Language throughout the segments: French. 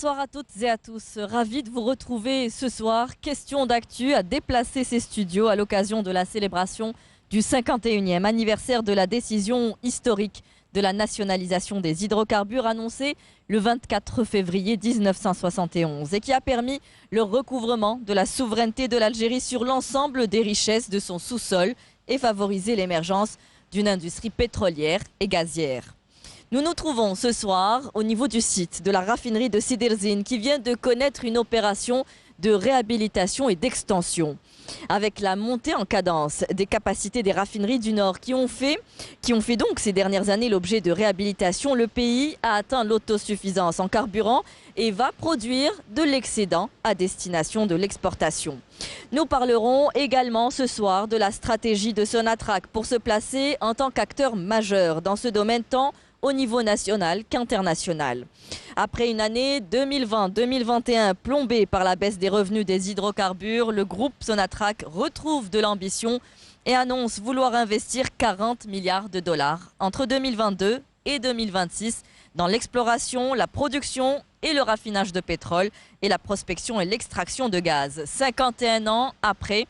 Bonsoir à toutes et à tous. Ravi de vous retrouver ce soir. Question d'actu a déplacé ses studios à l'occasion de la célébration du 51e anniversaire de la décision historique de la nationalisation des hydrocarbures annoncée le 24 février 1971 et qui a permis le recouvrement de la souveraineté de l'Algérie sur l'ensemble des richesses de son sous-sol et favorisé l'émergence d'une industrie pétrolière et gazière. Nous nous trouvons ce soir au niveau du site de la raffinerie de Sidi Rezine qui vient de connaître une opération de réhabilitation et d'extension. Avec la montée en cadence des capacités des raffineries du Nord qui ont fait donc ces dernières années l'objet de réhabilitation, le pays a atteint l'autosuffisance en carburant et va produire de l'excédent à destination de l'exportation. Nous parlerons également ce soir de la stratégie de Sonatrach pour se placer en tant qu'acteur majeur dans ce domaine tant au niveau national qu'international. Après une année 2020-2021 plombée par la baisse des revenus des hydrocarbures, le groupe Sonatrach retrouve de l'ambition et annonce vouloir investir 40 milliards de dollars entre 2022 et 2026 dans l'exploration, la production et le raffinage de pétrole et la prospection et l'extraction de gaz. 51 ans après,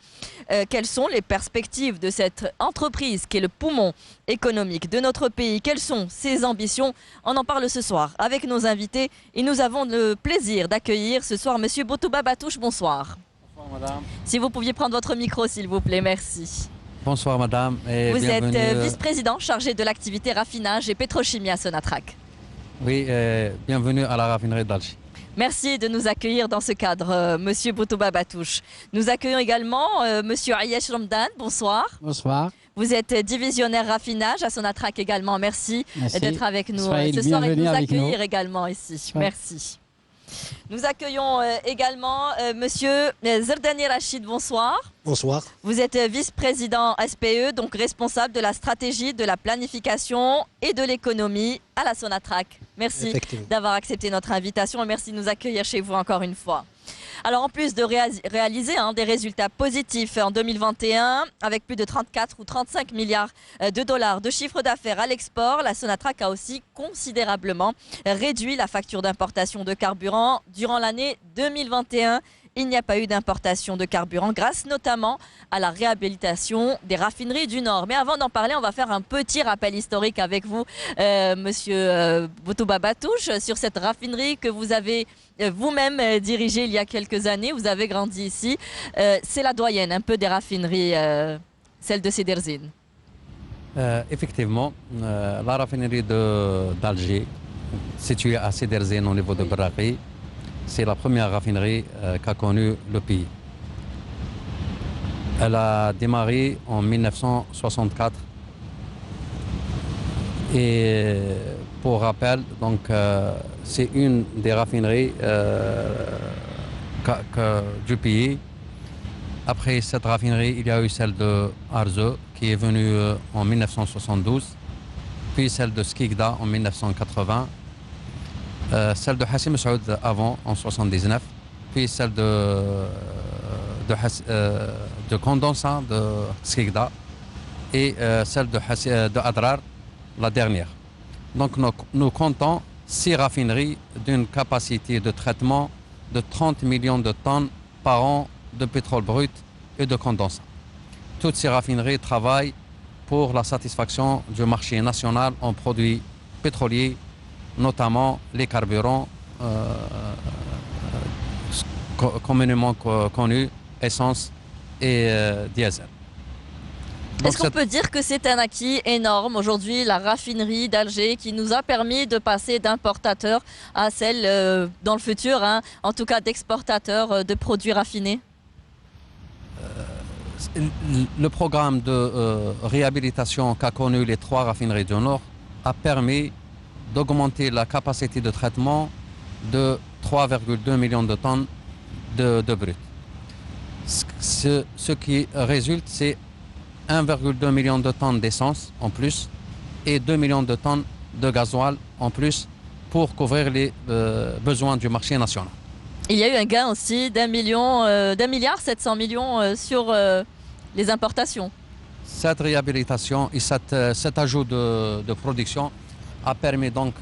quelles sont les perspectives de cette entreprise qui est le poumon économique de notre pays? Quelles sont ses ambitions? On en parle ce soir avec nos invités et nous avons le plaisir d'accueillir ce soir Monsieur Botouba Batouche. Bonsoir. Bonsoir madame. Si vous pouviez prendre votre micro s'il vous plaît, merci. Bonsoir madame. Et vous êtes bienvenue, vice-président chargé de l'activité raffinage et pétrochimie à Sonatrach. Oui, bienvenue à la raffinerie d'Alger. Merci de nous accueillir dans ce cadre, Monsieur Botouba Batouche. Nous accueillons également Monsieur Ayesh Ramdan. Bonsoir. Bonsoir. Vous êtes divisionnaire raffinage à Sonatrach également. Merci d'être avec nous ce soir et de nous accueillir également ici. Ouais. Merci. Nous accueillons également Monsieur Zerdani Rachid. Bonsoir. Bonsoir. Vous êtes vice-président SPE, donc responsable de la stratégie, de la planification et de l'économie à la Sonatrach. Merci d'avoir accepté notre invitation et merci de nous accueillir chez vous encore une fois. Alors en plus de réaliser des résultats positifs en 2021 avec plus de 34 ou 35 milliards de dollars de chiffre d'affaires à l'export, la Sonatrach a aussi considérablement réduit la facture d'importation de carburant. Durant l'année 2021, il n'y a pas eu d'importation de carburant grâce notamment à la réhabilitation des raffineries du Nord. Mais avant d'en parler, on va faire un petit rappel historique avec vous, Monsieur Botouba Batouche, sur cette raffinerie que vous avez vous-même dirigée il y a quelques années. Vous avez grandi ici. C'est la doyenne un peu des raffineries, celle de Sidi Rezine. Effectivement, la raffinerie d'Alger, située à Sidi Rezine au niveau de Berraqi, c'est la première raffinerie qu'a connue le pays. Elle a démarré en 1964 et pour rappel, donc, c'est une des raffineries du pays. Après cette raffinerie, il y a eu celle de Arzew qui est venue en 1972, puis celle de Skikda en 1980. Celle de Hassim Saoud avant, en 1979, puis celle de Condensat de Skikda et celle de Adrar, la dernière. Donc nous comptons 6 raffineries d'une capacité de traitement de 30 millions de tonnes par an de pétrole brut et de condensat. Toutes ces raffineries travaillent pour la satisfaction du marché national en produits pétroliers, notamment les carburants communément connus, essence et diesel. Est-ce qu'on peut dire que c'est un acquis énorme aujourd'hui, la raffinerie d'Alger, qui nous a permis de passer d'importateur à celle, dans le futur, en tout cas d'exportateur de produits raffinés? Le programme de réhabilitation qu'a connu les 3 raffineries du Nord a permis d'augmenter la capacité de traitement de 3,2 millions de tonnes de brut. Ce qui résulte, c'est 1,2 million de tonnes d'essence en plus et 2 millions de tonnes de gasoil en plus pour couvrir les besoins du marché national. Il y a eu un gain aussi d'un milliard 700 millions sur les importations. Cette réhabilitation et cet ajout de production a permis donc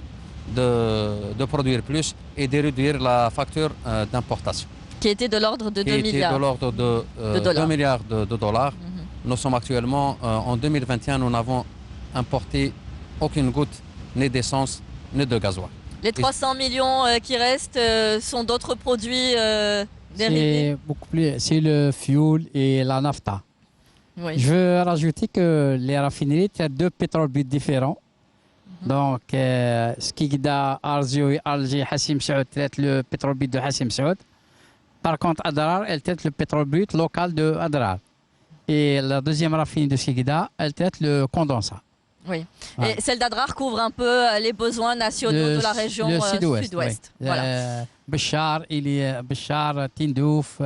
de produire plus et de réduire la facture d'importation. Qui était de l'ordre de 2 Qui était milliards. de l'ordre de, dollars. 2 milliards de dollars. Nous sommes actuellement, en 2021, nous n'avons importé aucune goutte, ni d'essence, ni de gasoil. Les 300 millions qui restent sont d'autres produits dérivés. C'est beaucoup plus, c'est le fuel et la nafta. Oui. Je veux rajouter que les raffineries traitent deux pétrole-buts différents. Donc, Skikda, Arzio et Alger, Hassim Saoud traitent le pétrole-but de Hassim Saoud. Par contre, Adrar, elle traite le pétrole-but local de Adrar. Et la deuxième raffinerie de Skikda, elle traite le condensat. Oui. Ouais. Et celle d'Adrar couvre un peu les besoins nationaux de la région le sud-ouest. oui. Voilà. Béchar, Béchar, Tindouf,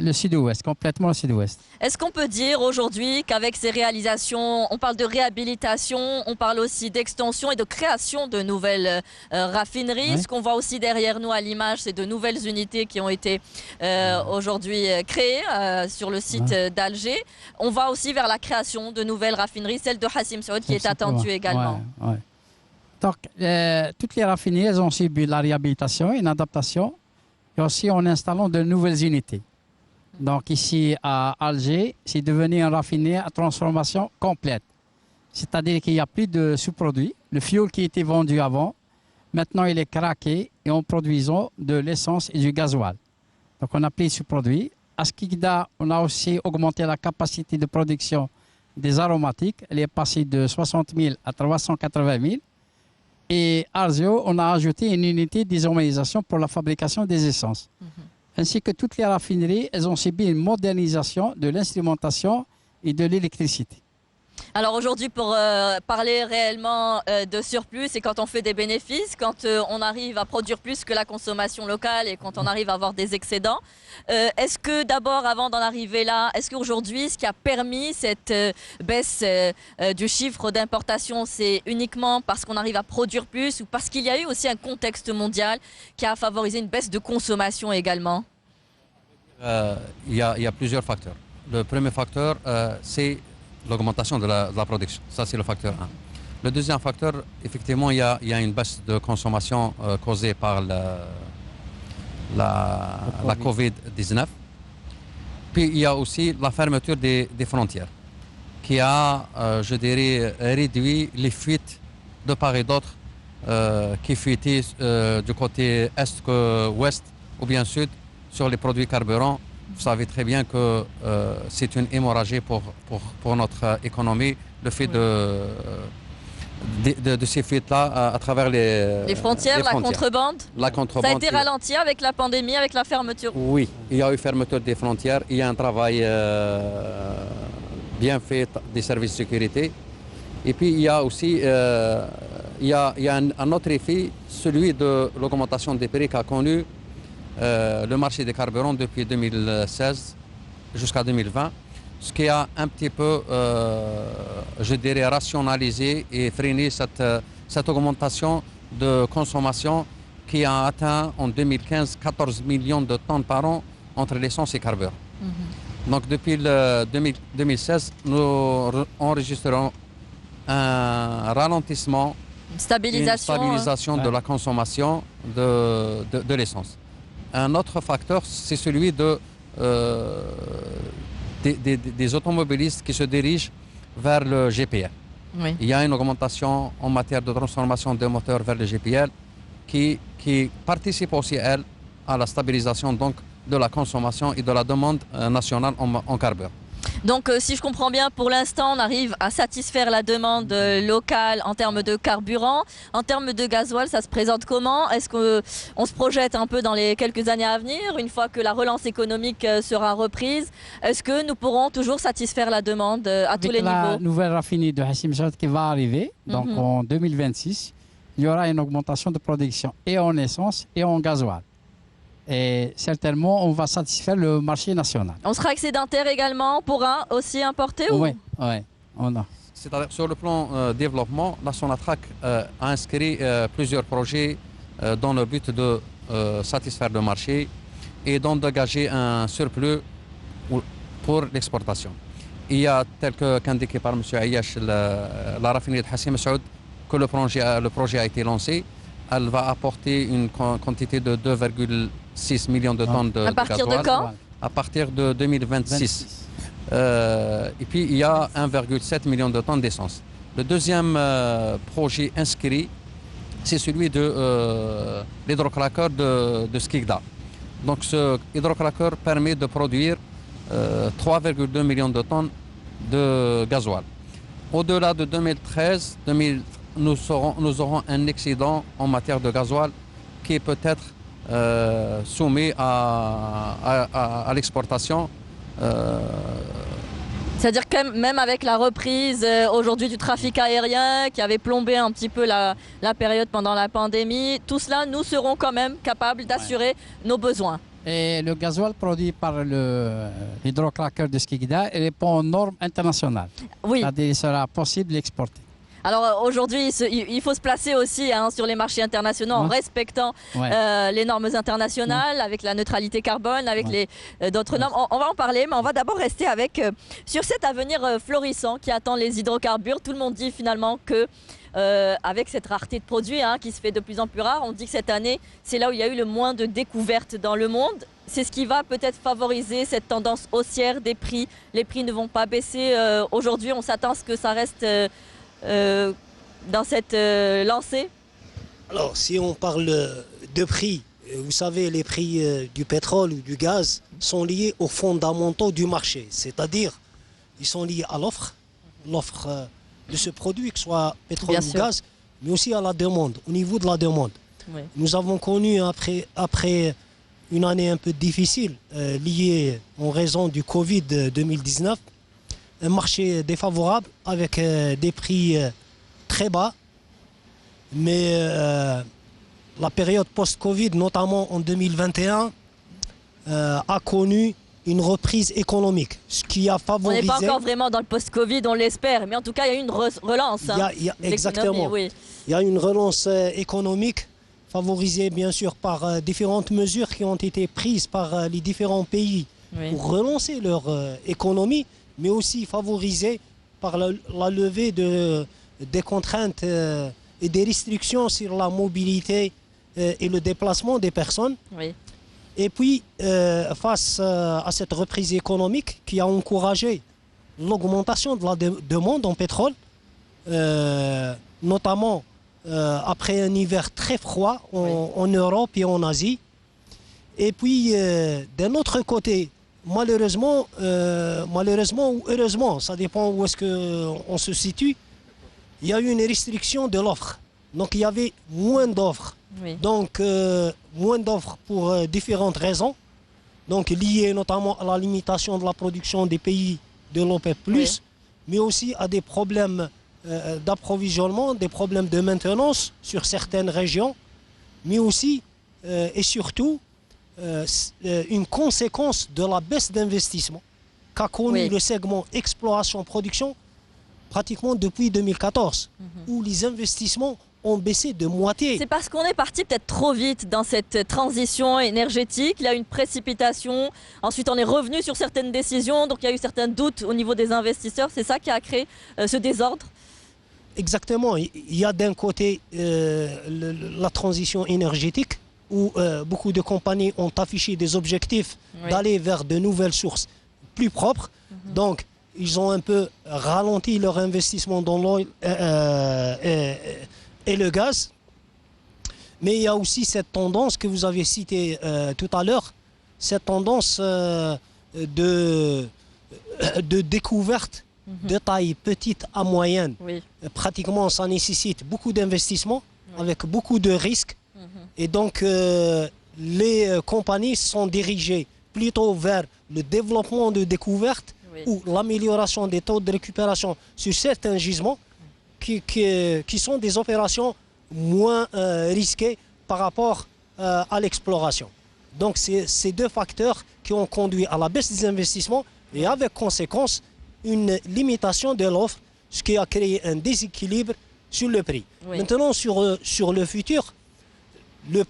le sud-ouest, complètement le sud-ouest. Est-ce qu'on peut dire aujourd'hui qu'avec ces réalisations, on parle de réhabilitation, on parle aussi d'extension et de création de nouvelles raffineries. Oui. Ce qu'on voit aussi derrière nous à l'image, c'est de nouvelles unités qui ont été aujourd'hui créées sur le site d'Alger. On va aussi vers la création de nouvelles raffineries, celle de Hassim Saoud qui est attendue également. Ouais, ouais. Donc, toutes les raffineries, elles ont subi la réhabilitation, une adaptation, et aussi en installant de nouvelles unités. Donc ici à Alger, c'est devenu une raffinerie à transformation complète. C'est-à-dire qu'il n'y a plus de sous-produits. Le fioul qui était vendu avant, maintenant il est craqué et on produit de l'essence et du gasoil. Donc on n'a plus de sous-produits. À Skikda, on a aussi augmenté la capacité de production des aromatiques. Elle est passée de 60 000 à 380 000. Et à Arzio, on a ajouté une unité d'isomérisation pour la fabrication des essences. Ainsi que toutes les raffineries, elles ont subi une modernisation de l'instrumentation et de l'électricité. Alors aujourd'hui, pour parler réellement de surplus, c'est quand on fait des bénéfices, quand on arrive à produire plus que la consommation locale et quand on arrive à avoir des excédents. Est-ce que d'abord, avant d'en arriver là, est-ce qu'aujourd'hui, ce qui a permis cette baisse du chiffre d'importation, c'est uniquement parce qu'on arrive à produire plus ou parce qu'il y a eu aussi un contexte mondial qui a favorisé une baisse de consommation également? Il y a plusieurs facteurs. Le premier facteur, c'est l'augmentation de la production. Ça, c'est le facteur 1. Le deuxième facteur, effectivement, il y a une baisse de consommation causée par la Covid-19. Puis, il y a aussi la fermeture des frontières qui a, je dirais, réduit les fuites de part et d'autre qui fuitaient du côté est que ouest ou bien sud sur les produits carburants. Vous savez très bien que c'est une hémorragie pour notre économie, le fait de ces fuites-là à travers les frontières, la contrebande. La contrebande. Ça a été ralenti avec la pandémie, avec la fermeture. Oui, il y a eu fermeture des frontières, il y a un travail bien fait des services de sécurité. Et puis il y a aussi il y a un autre effet, celui de l'augmentation des prix qu'a connu le marché des carburants depuis 2016 jusqu'à 2020, ce qui a un petit peu, je dirais, rationalisé et freiné cette augmentation de consommation qui a atteint en 2015 14 millions de tonnes par an entre l'essence et carburant. Donc depuis 2016, nous enregistrons un ralentissement, une stabilisation de la consommation de l'essence. Un autre facteur, c'est celui des automobilistes qui se dirigent vers le GPL. Oui. Il y a une augmentation en matière de transformation des moteurs vers le GPL qui participe aussi, elle, à la stabilisation donc, de la consommation et de la demande nationale en carburant. Donc, si je comprends bien, pour l'instant, on arrive à satisfaire la demande locale en termes de carburant. En termes de gasoil, ça se présente comment? Est-ce qu'on se projette un peu dans les quelques années à venir, une fois que la relance économique sera reprise? Est-ce que nous pourrons toujours satisfaire la demande à tous les niveaux? Avec la nouvelle raffinerie de Hassim Saoud qui va arriver, donc en 2026, il y aura une augmentation de production et en essence et en gasoil. Et certainement, on va satisfaire le marché national. On sera excédentaire également, on pourra aussi importer? Oui, on a. C'est-à-dire, sur le plan développement, la Sonatrach a inscrit plusieurs projets dans le but de satisfaire le marché et d'engager un surplus pour l'exportation. Il y a, tel qu'indiqué par M. Ayash, la raffinerie de Hassim Saoud, que le projet a été lancé. elle va apporter une quantité de 2,6 millions de tonnes de À partir de gasoil quand? à partir de 2026. Et puis, il y a 1,7 million de tonnes d'essence. Le deuxième projet inscrit, c'est celui de l'hydrocracker de Skikda. Donc, ce hydrocracker permet de produire 3,2 millions de tonnes de gasoil. Au-delà de 2013, nous aurons un excédent en matière de gasoil qui est peut-être soumis à l'exportation. C'est-à-dire que même avec la reprise aujourd'hui du trafic aérien qui avait plombé un petit peu la période pendant la pandémie, tout cela, nous serons quand même capables d'assurer nos besoins. Et le gasoil produit par l'hydrocracker de Skikda répond aux normes internationales. Oui. C'est-à-dire qu'il sera possible d'exporter. Alors aujourd'hui, il faut se placer aussi sur les marchés internationaux en respectant les normes internationales, avec la neutralité carbone, avec d'autres normes. On va en parler, mais on va d'abord rester sur cet avenir florissant qui attend les hydrocarbures. Tout le monde dit finalement que avec cette rareté de produits qui se fait de plus en plus rare, on dit que cette année, c'est là où il y a eu le moins de découvertes dans le monde. C'est ce qui va peut-être favoriser cette tendance haussière des prix. Les prix ne vont pas baisser. Aujourd'hui, on s'attend à ce que ça reste dans cette lancée. Alors, si on parle de prix, vous savez, les prix du pétrole ou du gaz sont liés aux fondamentaux du marché. C'est-à-dire, ils sont liés à l'offre de ce produit, que ce soit pétrole ou gaz, mais aussi à la demande, au niveau de la demande. Oui. Nous avons connu, après une année un peu difficile, liée en raison du Covid 2019, un marché défavorable avec des prix très bas. Mais la période post-Covid, notamment en 2021, a connu une reprise économique, ce qui a favorisé... On n'est pas encore vraiment dans le post-Covid, on l'espère, mais en tout cas, il y a eu une relance. Exactement. Oui. Il y a une relance économique favorisée, bien sûr, par différentes mesures qui ont été prises par les différents pays pour relancer leur économie, mais aussi favorisée par la levée des contraintes et des restrictions sur la mobilité et le déplacement des personnes. Oui. Et puis, face à cette reprise économique qui a encouragé l'augmentation de la demande en pétrole, notamment après un hiver très froid en Europe et en Asie. Et puis, d'un autre côté, malheureusement ou heureusement, ça dépend où est-ce qu'on se situe, il y a eu une restriction de l'offre. Donc, il y avait moins d'offres. Oui. Donc, moins d'offres pour différentes raisons, donc liées notamment à la limitation de la production des pays de l'OPEP+, mais aussi à des problèmes d'approvisionnement, des problèmes de maintenance sur certaines régions, mais aussi et surtout une conséquence de la baisse d'investissement qu'a connu le segment exploration-production pratiquement depuis 2014, où les investissements ont baissé de moitié. C'est parce qu'on est parti peut-être trop vite dans cette transition énergétique. Il y a eu une précipitation. Ensuite, on est revenu sur certaines décisions. Donc, il y a eu certains doutes au niveau des investisseurs. C'est ça qui a créé ce désordre. Exactement. Il y a d'un côté la transition énergétique où beaucoup de compagnies ont affiché des objectifs d'aller vers de nouvelles sources plus propres. Donc, ils ont un peu ralenti leur investissement dans l'oil et le gaz. Mais il y a aussi cette tendance que vous avez citée tout à l'heure, cette tendance de découverte de taille petite à moyenne. Oui. Pratiquement, ça nécessite beaucoup d'investissements avec beaucoup de risques. Et donc, les compagnies sont dirigées plutôt vers le développement de découvertes ou l'amélioration des taux de récupération sur certains gisements qui sont des opérations moins risquées par rapport à l'exploration. Donc, c'est ces deux facteurs qui ont conduit à la baisse des investissements et avec conséquence une limitation de l'offre, ce qui a créé un déséquilibre sur le prix. Maintenant, sur le futur, les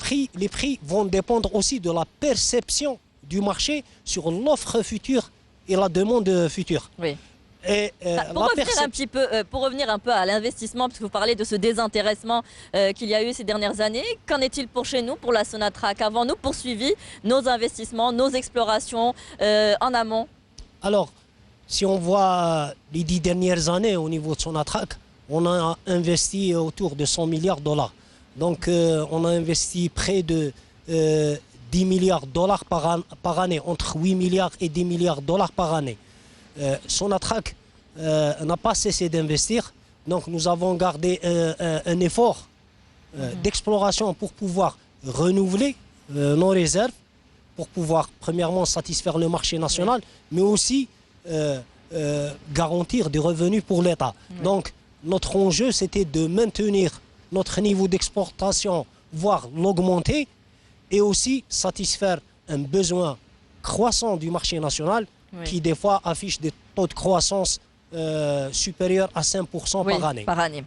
prix vont dépendre aussi de la perception du marché sur l'offre future et la demande future. Et, pour revenir un peu à l'investissement, parce que vous parlez de ce désintéressement qu'il y a eu ces dernières années, qu'en est-il pour chez nous, pour la Sonatrach? Avons-nous poursuivi nos investissements, nos explorations en amont? Alors, si on voit les 10 dernières années au niveau de Sonatrach, on a investi autour de 100 milliards de dollars. Donc, on a investi près de 10 milliards de dollars par année, entre 8 milliards et 10 milliards de dollars par année. Sonatrach n'a pas cessé d'investir, donc nous avons gardé un effort d'exploration pour pouvoir renouveler nos réserves, pour pouvoir premièrement satisfaire le marché national, mais aussi garantir des revenus pour l'État. Donc notre enjeu, c'était de maintenir notre niveau d'exportation, voire l'augmenter, et aussi satisfaire un besoin croissant du marché national qui des fois affiche des taux de croissance supérieurs à 5% par année.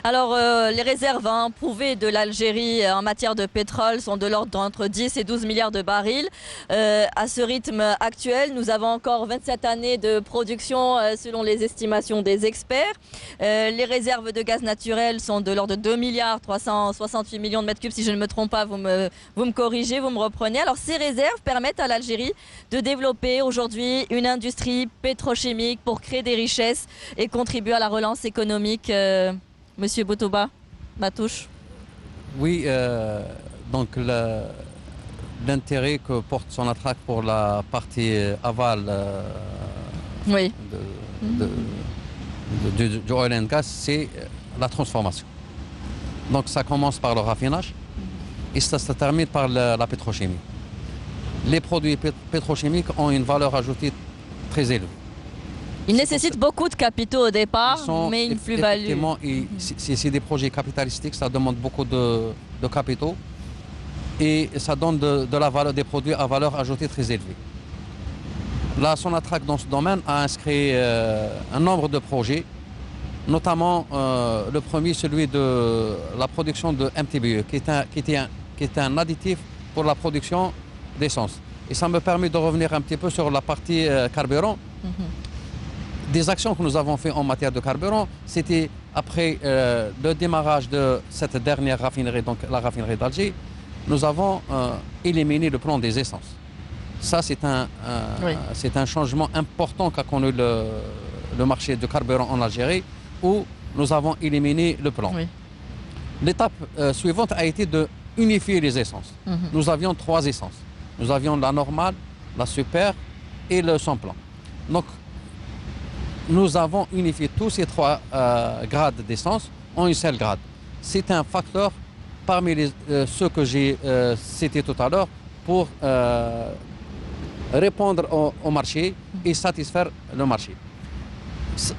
Alors, les réserves prouvées de l'Algérie en matière de pétrole sont de l'ordre d'entre 10 et 12 milliards de barils. À ce rythme actuel, nous avons encore 27 années de production selon les estimations des experts. Les réserves de gaz naturel sont de l'ordre de 2 milliards 368 millions de mètres cubes. Si je ne me trompe pas, vous me corrigez, vous me reprenez. Alors, ces réserves permettent à l'Algérie de développer aujourd'hui une industrie pétrochimique pour créer des richesses et contribuer à la relance économique. Monsieur Boutouba Matouche. Oui, donc l'intérêt que porte Sonatrach pour la partie aval du oil and gas, c'est la transformation. Donc ça commence par le raffinage et ça se termine par la pétrochimie. Les produits pétrochimiques ont une valeur ajoutée très élevée. Ils nécessitent beaucoup de capitaux au départ, mais une plus-value. Effectivement, c'est des projets capitalistiques, ça demande beaucoup de capitaux et ça donne de la valeur, des produits à valeur ajoutée très élevée. La Sonatrach, dans ce domaine, a inscrit un nombre de projets, notamment le premier, celui de la production de MTBE, qui est un additif pour la production d'essence. Et ça me permet de revenir un petit peu sur la partie carburant. Des actions que nous avons faites en matière de carburant, c'était après le démarrage de cette dernière raffinerie, donc la raffinerie d'Alger, nous avons éliminé le plan des essences. Ça, c'est un changement important qu'a connu le marché de carburant en Algérie, où nous avons éliminé le plan. L'étape suivante a été de unifier les essences. Nous avions 3 essences. Nous avions la normale, la super et le sans plan. Donc, nous avons unifié tous ces 3 grades d'essence en une seule grade. C'est un facteur parmi ceux que j'ai cités tout à l'heure pour répondre au marché et satisfaire le marché.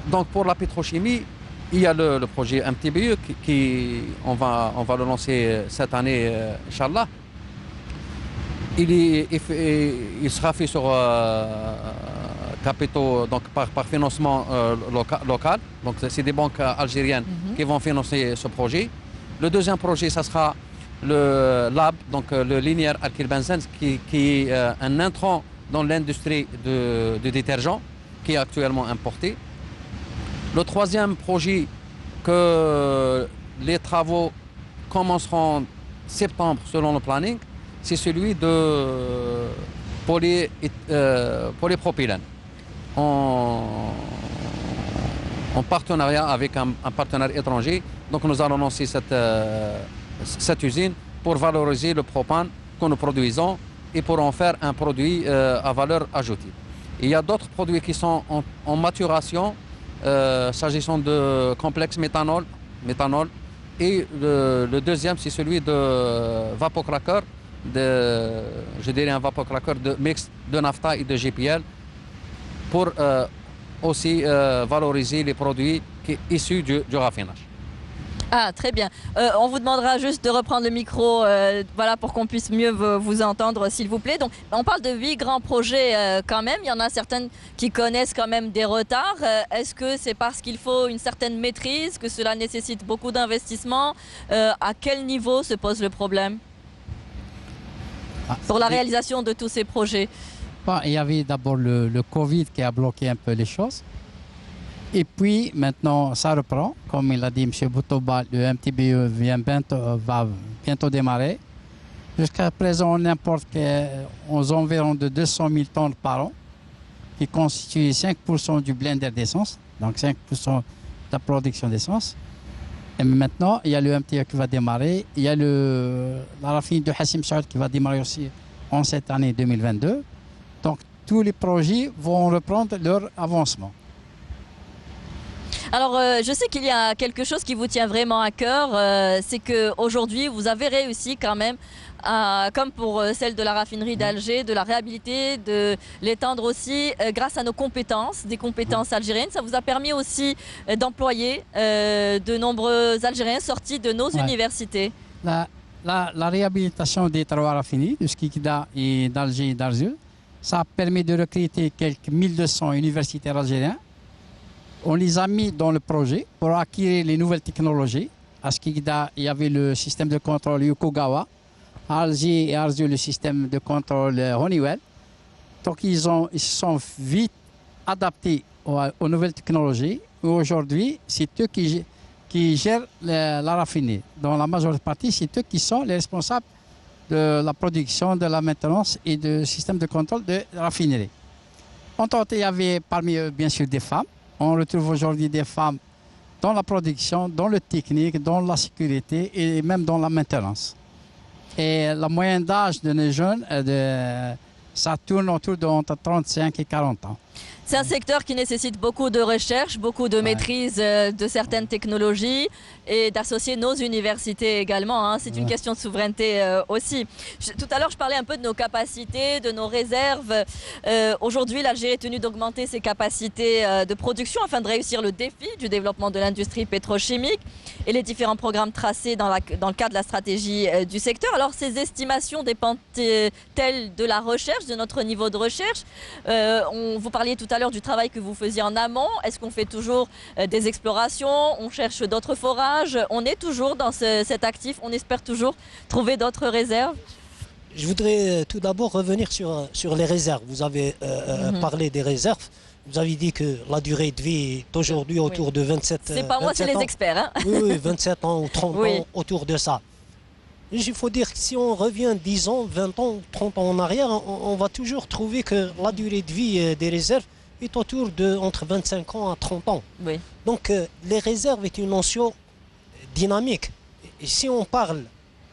Donc pour la pétrochimie, il y a le projet MTBE on va le lancer cette année, Inch'Allah. Il sera fait sur capitaux, donc par financement local. Donc c'est des banques algériennes qui vont financer ce projet. Le deuxième projet, ça sera le LAB, donc le linéaire alkylbenzène, qui est un intrant dans l'industrie de détergents, qui est actuellement importé. Le troisième projet, que les travaux commenceront en septembre selon le planning, c'est celui de polypropylène. En partenariat avec un partenaire étranger. Donc nous allons lancer cette usine pour valoriser le propane que nous produisons et pour en faire un produit à valeur ajoutée. Il y a d'autres produits qui sont en maturation, s'agissant de complexe méthanol. Et le deuxième, c'est celui de vapocracker, je dirais un vapocracker de mix de naphtha et de GPL, pour aussi valoriser les produits issus du raffinage. Ah, très bien. On vous demandera juste de reprendre le micro voilà, pour qu'on puisse mieux vous entendre, s'il vous plaît. Donc, on parle de 8 grands projets quand même. Il y en a certaines qui connaissent quand même des retards. Est-ce que c'est parce qu'il faut une certaine maîtrise, que cela nécessite beaucoup d'investissement? À quel niveau se pose le problème pour la réalisation de tous ces projets? Il y avait d'abord le Covid qui a bloqué un peu les choses. Et puis maintenant, ça reprend. Comme il a dit M. Boutouba, le MTBE va bientôt démarrer. Jusqu'à présent, on importe aux environs de 200 000 tonnes par an, qui constituent 5% du blender d'essence, donc 5% de la production d'essence. Et maintenant, il y a le MTBE qui va démarrer. Il y a la raffinerie de Hassim Saoud qui va démarrer aussi en cette année 2022. Donc, tous les projets vont reprendre leur avancement. Alors, je sais qu'il y a quelque chose qui vous tient vraiment à cœur, c'est qu'aujourd'hui, vous avez réussi quand même, comme pour celle de la raffinerie d'Alger, de la réhabiliter, de l'étendre aussi grâce à nos compétences, des compétences algériennes. Ça vous a permis aussi d'employer de nombreux Algériens sortis de nos universités. La réhabilitation des trois raffineries, de Skikda et d'Alger et d'Arzul, ça a permis de recruter quelques 1200 universitaires algériens. On les a mis dans le projet pour acquérir les nouvelles technologies. À Skikda, il y avait le système de contrôle Yokogawa. À Alger et Arzul, le système de contrôle Honeywell. Donc, ils se sont vite adaptés aux nouvelles technologies. Aujourd'hui, c'est eux qui gèrent la raffinerie. Dans la majeure partie, c'est eux qui sont les responsables de la production, de la maintenance et du système de contrôle de la raffinerie. En tant il y avait parmi eux, bien sûr, des femmes. On retrouve aujourd'hui des femmes dans la production, dans le technique, dans la sécurité et même dans la maintenance. Et la moyenne d'âge de nos jeunes, ça tourne autour de entre 35 et 40 ans. C'est un secteur qui nécessite beaucoup de recherche, beaucoup de maîtrise de certaines technologies et d'associer nos universités également. Hein. C'est une question de souveraineté aussi. Tout à l'heure, je parlais un peu de nos capacités, de nos réserves. Aujourd'hui, l'Algérie est tenue d'augmenter ses capacités de production afin de réussir le défi du développement de l'industrie pétrochimique et les différents programmes tracés dans le cadre de la stratégie du secteur. Alors, ces estimations dépendent-elles de la recherche, de notre niveau de recherche? Vous parliez tout à l'heure du travail que vous faisiez en amont. Est-ce qu'on fait toujours des explorations? On cherche d'autres forages? On est toujours dans cet actif? On espère toujours trouver d'autres réserves? Je voudrais tout d'abord revenir sur les réserves. Vous avez parlé des réserves. Vous avez dit que la durée de vie est aujourd'hui autour de 27 ans. C'est pas moi, c'est les experts. Hein. Oui, 27 ans ou 30 ans autour de ça. Il faut dire que si on revient 10 ans, 20 ans, 30 ans en arrière, on va toujours trouver que la durée de vie des réserves est autour de entre 25 ans à 30 ans. Oui. Donc les réserves est une notion dynamique. Et si on parle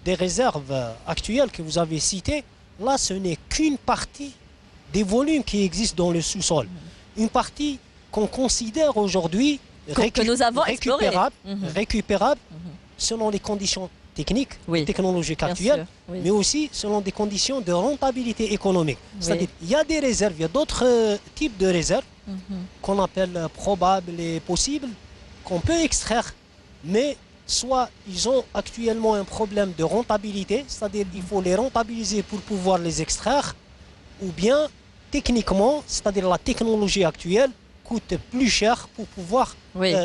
des réserves actuelles que vous avez citées, là ce n'est qu'une partie des volumes qui existent dans le sous-sol. Une partie qu'on considère aujourd'hui que nous avons récupérable selon les conditions techniques, technologiques actuelles, mais aussi selon des conditions de rentabilité économique. C'est-à-dire qu'il y a des réserves, il y a d'autres types de réserves qu'on appelle probables et possibles, qu'on peut extraire, mais soit ils ont actuellement un problème de rentabilité, c'est-à-dire qu'il faut les rentabiliser pour pouvoir les extraire, ou bien techniquement, c'est-à-dire la technologie actuelle coûte plus cher pour pouvoir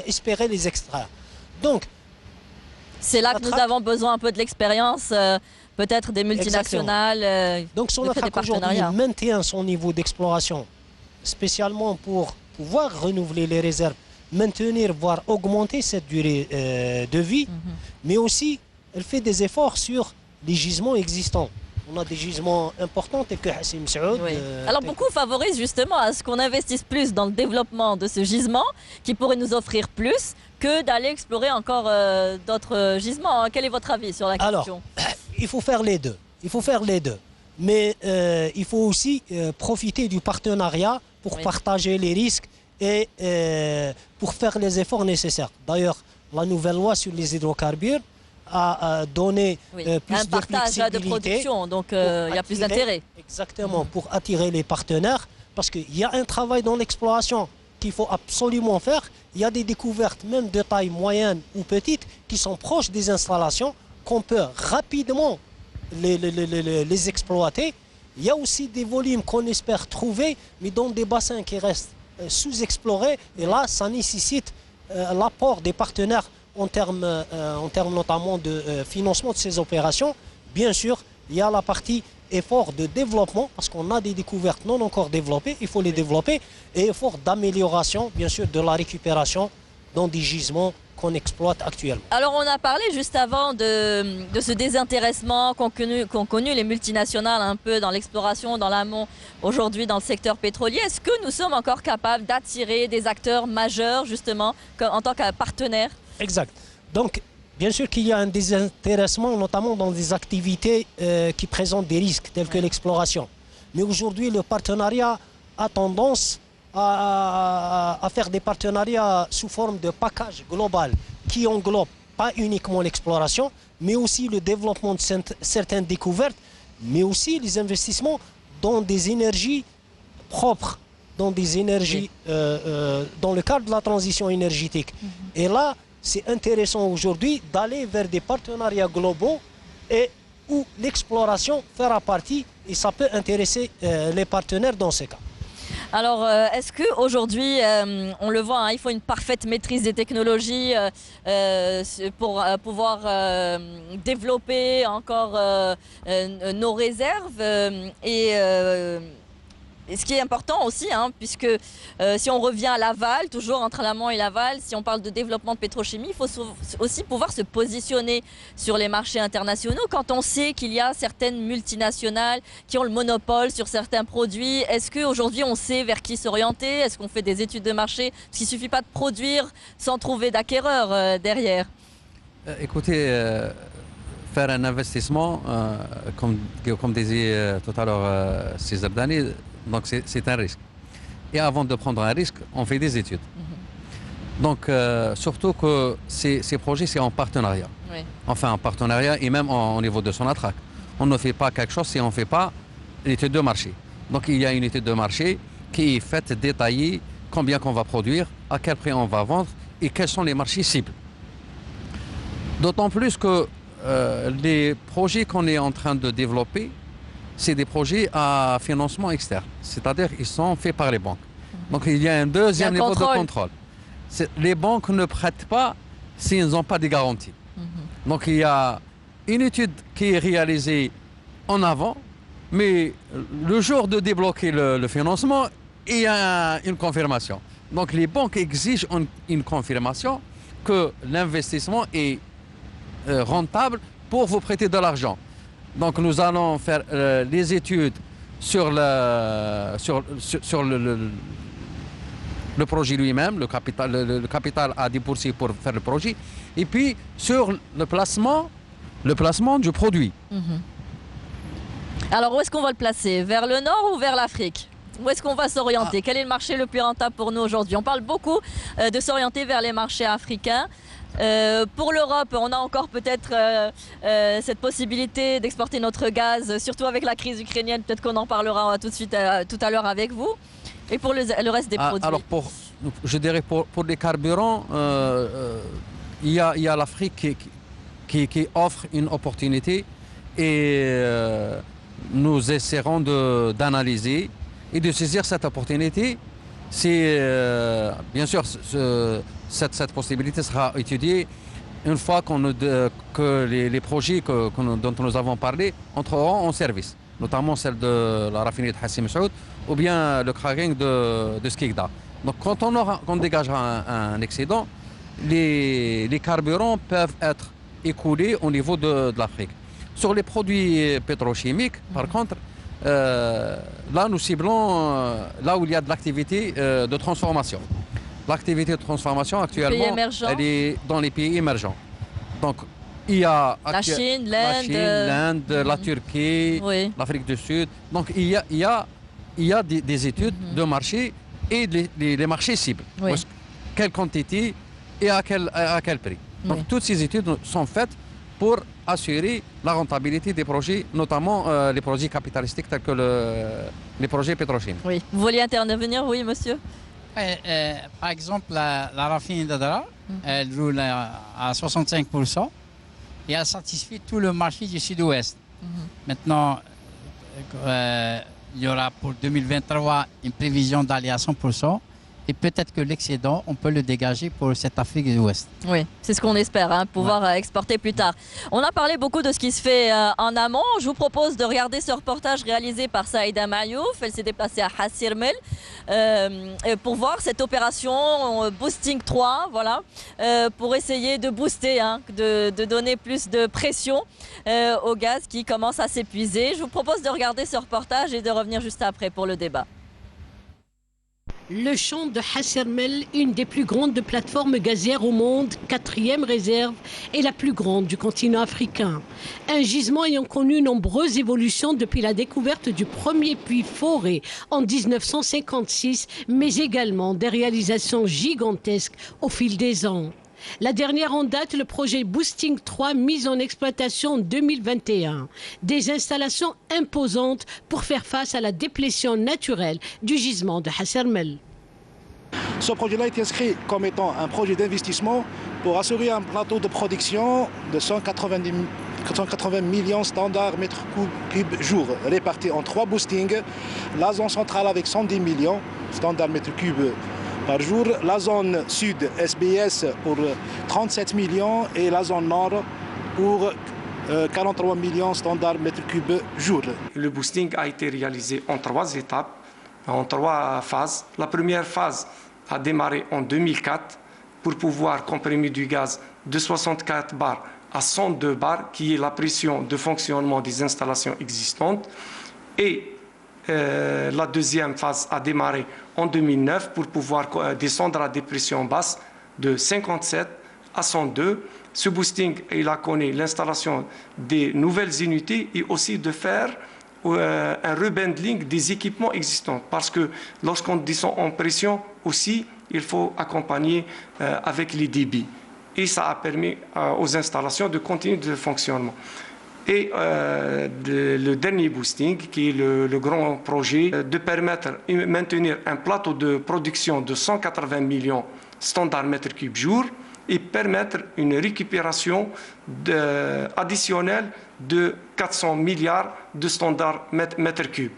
espérer les extraire. Donc, c'est là que nous avons besoin un peu de l'expérience, peut-être des multinationales. Donc Sonatrach aujourd'hui maintient son niveau d'exploration, spécialement pour pouvoir renouveler les réserves, maintenir, voire augmenter cette durée de vie, mais aussi elle fait des efforts sur les gisements existants. On a des gisements importants tels que Hassim Saoud. Alors beaucoup favorisent justement à ce qu'on investisse plus dans le développement de ce gisement qui pourrait nous offrir plus que d'aller explorer encore d'autres gisements. Quel est votre avis sur la question? Alors, il faut faire les deux. Il faut faire les deux. Mais il faut aussi profiter du partenariat pour partager les risques et pour faire les efforts nécessaires. D'ailleurs, la nouvelle loi sur les hydrocarbures a donné plus de flexibilité. Un partage de production, donc il y a plus d'intérêt. Exactement, pour attirer les partenaires, parce qu'il y a un travail dans l'exploration qu'il faut absolument faire. Il y a des découvertes, même de taille moyenne ou petite, qui sont proches des installations, qu'on peut rapidement les exploiter. Il y a aussi des volumes qu'on espère trouver, mais dans des bassins qui restent sous-explorés. Et là, ça nécessite l'apport des partenaires en termes notamment de financement de ces opérations. Bien sûr, il y a la partie effort de développement, parce qu'on a des découvertes non encore développées, il faut les développer, et effort d'amélioration, bien sûr, de la récupération dans des gisements qu'on exploite actuellement. Alors on a parlé juste avant de ce désintéressement qu'ont connu les multinationales un peu dans l'exploration, dans l'amont, aujourd'hui dans le secteur pétrolier. Est-ce que nous sommes encore capables d'attirer des acteurs majeurs justement en tant que partenaires? Exact. Donc, bien sûr qu'il y a un désintéressement, notamment dans des activités qui présentent des risques, tels que l'exploration. Mais aujourd'hui, le partenariat a tendance à faire des partenariats sous forme de package global qui englobe pas uniquement l'exploration, mais aussi le développement de certaines découvertes, mais aussi les investissements dans des énergies propres, dans des énergies, dans le cadre de la transition énergétique. Et là, c'est intéressant aujourd'hui d'aller vers des partenariats globaux et où l'exploration fera partie, et ça peut intéresser les partenaires dans ces cas. Alors, est-ce qu'aujourd'hui, on le voit, hein, il faut une parfaite maîtrise des technologies pour pouvoir développer encore nos réserves et ce qui est important aussi, hein, puisque si on revient à l'aval, toujours entre l'amont et l'aval, si on parle de développement de pétrochimie, il faut aussi pouvoir se positionner sur les marchés internationaux. Quand on sait qu'il y a certaines multinationales qui ont le monopole sur certains produits, est-ce qu'aujourd'hui on sait vers qui s'orienter? Est-ce qu'on fait des études de marché? Parce qu'il ne suffit pas de produire sans trouver d'acquéreurs derrière. Écoutez, faire un investissement, comme disait tout à l'heure César Dani, donc c'est un risque. Et avant de prendre un risque, on fait des études. Donc surtout que ces projets, c'est en partenariat. Oui. Enfin en partenariat et même au niveau de son attraque. On ne fait pas quelque chose si on ne fait pas l'étude de marché. Donc il y a une étude de marché qui est faite, détaillée, combien qu'on va produire, à quel prix on va vendre et quels sont les marchés cibles. D'autant plus que les projets qu'on est en train de développer, c'est des projets à financement externe. C'est-à-dire qu'ils sont faits par les banques. Donc il y a un deuxième niveau de contrôle. Les banques ne prêtent pas s'ils n'ont pas de garanties. Donc il y a une étude qui est réalisée en avant, mais le jour de débloquer le financement, il y a une confirmation. Donc les banques exigent une confirmation que l'investissement est rentable pour vous prêter de l'argent. Donc nous allons faire les études sur le projet lui-même, le capital à débourser pour faire le projet, et puis sur le placement du produit. Alors où est-ce qu'on va le placer? Vers le nord ou vers l'Afrique? Où est-ce qu'on va s'orienter? Quel est le marché le plus rentable pour nous aujourd'hui? On parle beaucoup de s'orienter vers les marchés africains. Pour l'Europe, on a encore peut-être cette possibilité d'exporter notre gaz, surtout avec la crise ukrainienne. Peut-être qu'on en parlera tout de suite, tout à l'heure avec vous. Et pour le reste des produits. Alors je dirais pour les carburants, il y a l'Afrique qui offre une opportunité et nous essaierons d'analyser et de saisir cette opportunité. C'est bien sûr cette possibilité sera étudiée une fois que les projets dont nous avons parlé entreront en service, notamment celle de la raffinerie de Hassi Messaoud ou bien le cracking de Skikda. Donc quand on dégagera un excédent, les carburants peuvent être écoulés au niveau de l'Afrique. Sur les produits pétrochimiques, par contre, là nous ciblons là où il y a de l'activité de transformation. L'activité de transformation actuellement, elle est dans les pays émergents. Donc il y a la Chine, l'Inde, la Turquie, oui, l'Afrique du Sud. Donc il y a des études de marché et les marchés cibles. Oui. Quelle quantité et à quel prix. Donc toutes ces études sont faites pour assurer la rentabilité des projets, notamment les projets capitalistiques tels que les projets pétrochimiques. Oui. Vous vouliez intervenir, oui, monsieur? Par exemple, la raffinerie d'Adrar, elle roule à 65% et elle satisfait tout le marché du sud-ouest. Maintenant, il y aura pour 2023 une prévision d'aller à 100% Et peut-être que l'excédent, on peut le dégager pour cette Afrique de l'Ouest. Oui, c'est ce qu'on espère, pouvoir exporter plus tard. On a parlé beaucoup de ce qui se fait en amont. Je vous propose de regarder ce reportage réalisé par Saïda Mayouf. Elle s'est déplacée à Hasirmel pour voir cette opération Boosting 3, voilà, pour essayer de booster, de donner plus de pression au gaz qui commence à s'épuiser. Je vous propose de regarder ce reportage et de revenir juste après pour le débat. Le champ de Hasirmel, une des plus grandes plateformes gazières au monde, 4e réserve et la plus grande du continent africain. Un gisement ayant connu nombreuses évolutions depuis la découverte du premier puits foré en 1956, mais également des réalisations gigantesques au fil des ans. La dernière en date, le projet Boosting 3 mis en exploitation en 2021. Des installations imposantes pour faire face à la déplétion naturelle du gisement de Hasirmel. Ce projet-là est inscrit comme étant un projet d'investissement pour assurer un plateau de production de 180 millions standards mètres cubes jour, répartis en 3 boostings. La zone centrale avec 110 millions standards mètres cubes par jour, la zone sud SBS pour 37 millions et la zone nord pour 43 millions standards mètres cubes jour. Le boosting a été réalisé en 3 étapes, en 3 phases. La première phase a démarré en 2004 pour pouvoir comprimer du gaz de 64 bars à 102 bars, qui est la pression de fonctionnement des installations existantes. Et la deuxième phase a démarré en 2009 pour pouvoir descendre à des pressions basses de 57 à 102. Ce boosting, il a connu l'installation des nouvelles unités et aussi de faire un rebundling des équipements existants. Parce que lorsqu'on descend en pression aussi, il faut accompagner avec les débits. Et ça a permis aux installations de continuer de fonctionnement. Et le dernier boosting, qui est le grand projet, de permettre de maintenir un plateau de production de 180 millions standards mètres cubes jour et permettre une récupération additionnelle de 400 milliards de standards mètres cubes.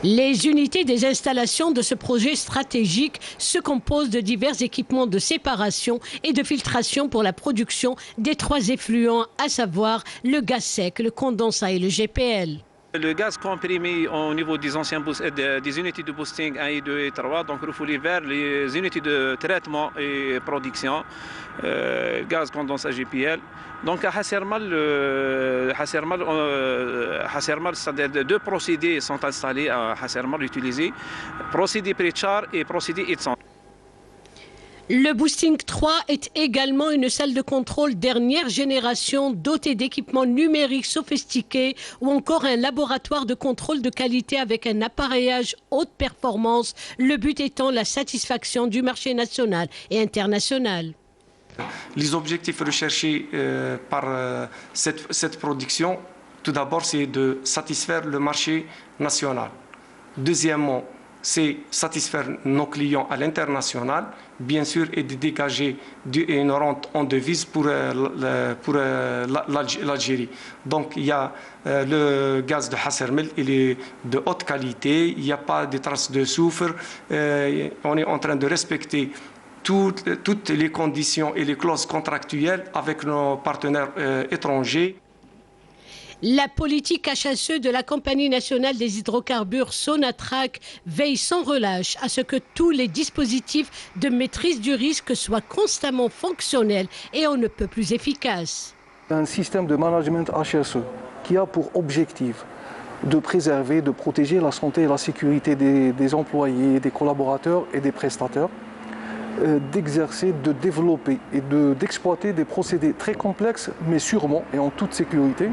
Les unités des installations de ce projet stratégique se composent de divers équipements de séparation et de filtration pour la production des 3 effluents, à savoir le gaz sec, le condensat et le GPL. Le gaz comprimé au niveau des des unités de boosting 1 et 2 et 3, donc refoulé vers les unités de traitement et production, gaz condensat GPL. Donc à Hasirmel, c'est-à-dire 2 procédés sont installés à Hasirmel utilisés, procédé Pritchard et procédé Edson. Le Boosting 3 est également une salle de contrôle dernière génération dotée d'équipements numériques sophistiqués ou encore un laboratoire de contrôle de qualité avec un appareillage haute performance, le but étant la satisfaction du marché national et international. Les objectifs recherchés par cette production, tout d'abord, c'est de satisfaire le marché national. Deuxièmement, c'est satisfaire nos clients à l'international, bien sûr, et de dégager une rente en devise pour l'Algérie. Donc, il y a le gaz de Hasirmel, il est de haute qualité, il n'y a pas de traces de soufre, on est en train de respecter toutes les conditions et les clauses contractuelles avec nos partenaires étrangers. La politique HSE de la Compagnie nationale des hydrocarbures Sonatrach veille sans relâche à ce que tous les dispositifs de maîtrise du risque soient constamment fonctionnels et on ne peut plus efficaces. Un système de management HSE qui a pour objectif de préserver, de protéger la santé et la sécurité des employés, des collaborateurs et des prestataires, d'exercer, de développer et d'exploiter des procédés très complexes mais sûrement et en toute sécurité,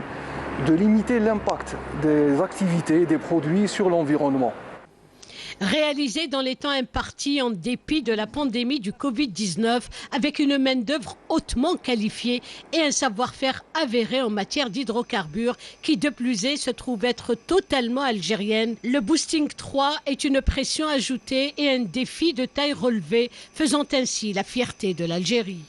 de limiter l'impact des activités et des produits sur l'environnement. Réalisé dans les temps impartis en dépit de la pandémie du Covid-19 avec une main-d'œuvre hautement qualifiée et un savoir-faire avéré en matière d'hydrocarbures qui de plus est se trouve être totalement algérienne, le Boosting 3 est une pression ajoutée et un défi de taille relevée, faisant ainsi la fierté de l'Algérie.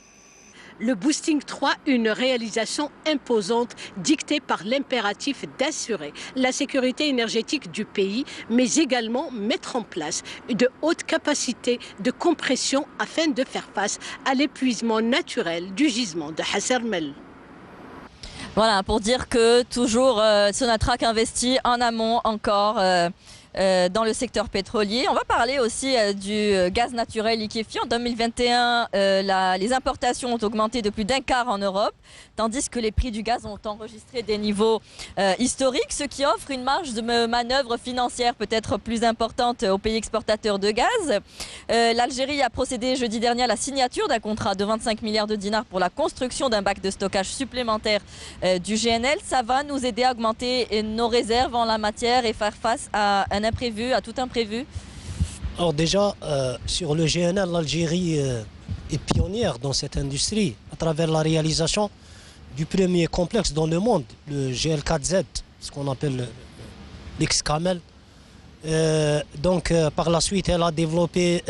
Le Boosting 3, une réalisation imposante dictée par l'impératif d'assurer la sécurité énergétique du pays, mais également mettre en place de hautes capacités de compression afin de faire face à l'épuisement naturel du gisement de Ras El-Mel. Voilà, pour dire que toujours Sonatrach investit en amont encore dans le secteur pétrolier. On va parler aussi du gaz naturel liquéfié. En 2021, les importations ont augmenté de plus d'un quart en Europe, tandis que les prix du gaz ont enregistré des niveaux historiques, ce qui offre une marge de manœuvre financière peut-être plus importante aux pays exportateurs de gaz. L'Algérie a procédé jeudi dernier à la signature d'un contrat de 25 milliards de dinars pour la construction d'un bac de stockage supplémentaire du GNL. Ça va nous aider à augmenter nos réserves en la matière et faire face à un imprévu, à tout imprévu. Alors déjà, sur le GNL, l'Algérie est pionnière dans cette industrie à travers la réalisation du premier complexe dans le monde, le GL4Z, ce qu'on appelle l'X-Camel. Par la suite, elle a développé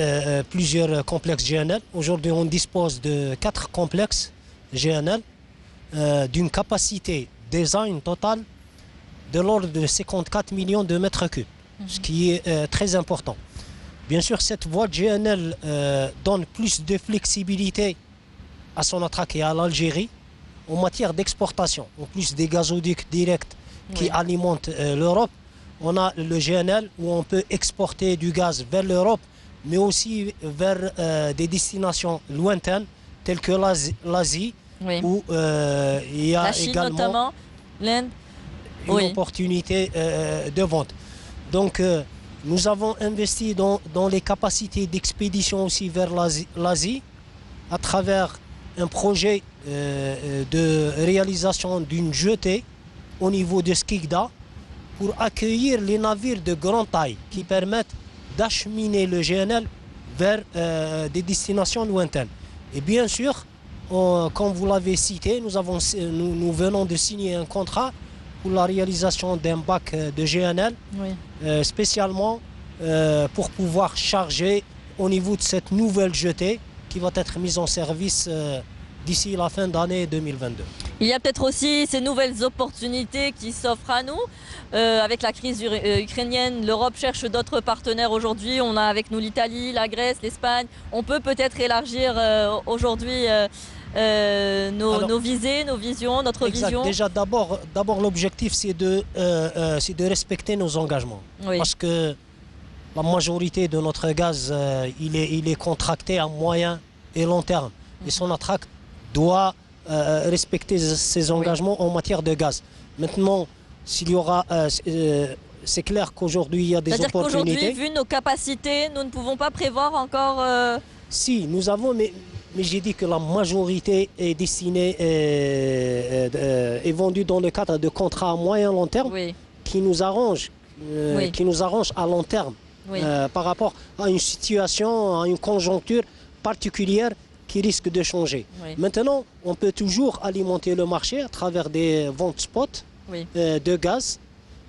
plusieurs complexes GNL. Aujourd'hui, on dispose de 4 complexes GNL d'une capacité design totale de l'ordre de 54 millions de mètres cubes, ce qui est très important. Bien sûr, cette voie de GNL donne plus de flexibilité à Sonatrach et à l'Algérie en matière d'exportation. En plus des gazoducs directs qui alimentent l'Europe, on a le GNL où on peut exporter du gaz vers l'Europe, mais aussi vers des destinations lointaines telles que l'Asie, où il y a la Chine également notamment, l'Inde. Une opportunité de vente. Donc nous avons investi dans les capacités d'expédition aussi vers l'Asie à travers un projet de réalisation d'une jetée au niveau de Skikda pour accueillir les navires de grande taille qui permettent d'acheminer le GNL vers des destinations lointaines. Et bien sûr, comme vous l'avez cité, nous venons de signer un contrat pour la réalisation d'un bac de GNL, spécialement pour pouvoir charger au niveau de cette nouvelle jetée qui va être mise en service d'ici la fin d'année 2022. Il y a peut-être aussi ces nouvelles opportunités qui s'offrent à nous. Avec la crise ukrainienne, l'Europe cherche d'autres partenaires aujourd'hui. On a avec nous l'Italie, la Grèce, l'Espagne. On peut peut-être élargir aujourd'hui nos visées, nos visions, notre vision. Déjà, d'abord l'objectif, c'est de respecter nos engagements. Parce que la majorité de notre gaz, il est contracté à moyen et long terme. Et Sonatrach doit respecter ses engagements en matière de gaz. Maintenant, s'il y aura... c'est clair qu'aujourd'hui, il y a des opportunités. C'est-à-dire qu'aujourd'hui, vu nos capacités, nous ne pouvons pas prévoir encore... Si, nous avons... Mais j'ai dit que la majorité est destinée, est vendue dans le cadre de contrats à moyen et long terme qui nous arrangent à long terme par rapport à une situation, à une conjoncture particulière qui risque de changer. Maintenant, on peut toujours alimenter le marché à travers des ventes spot de gaz.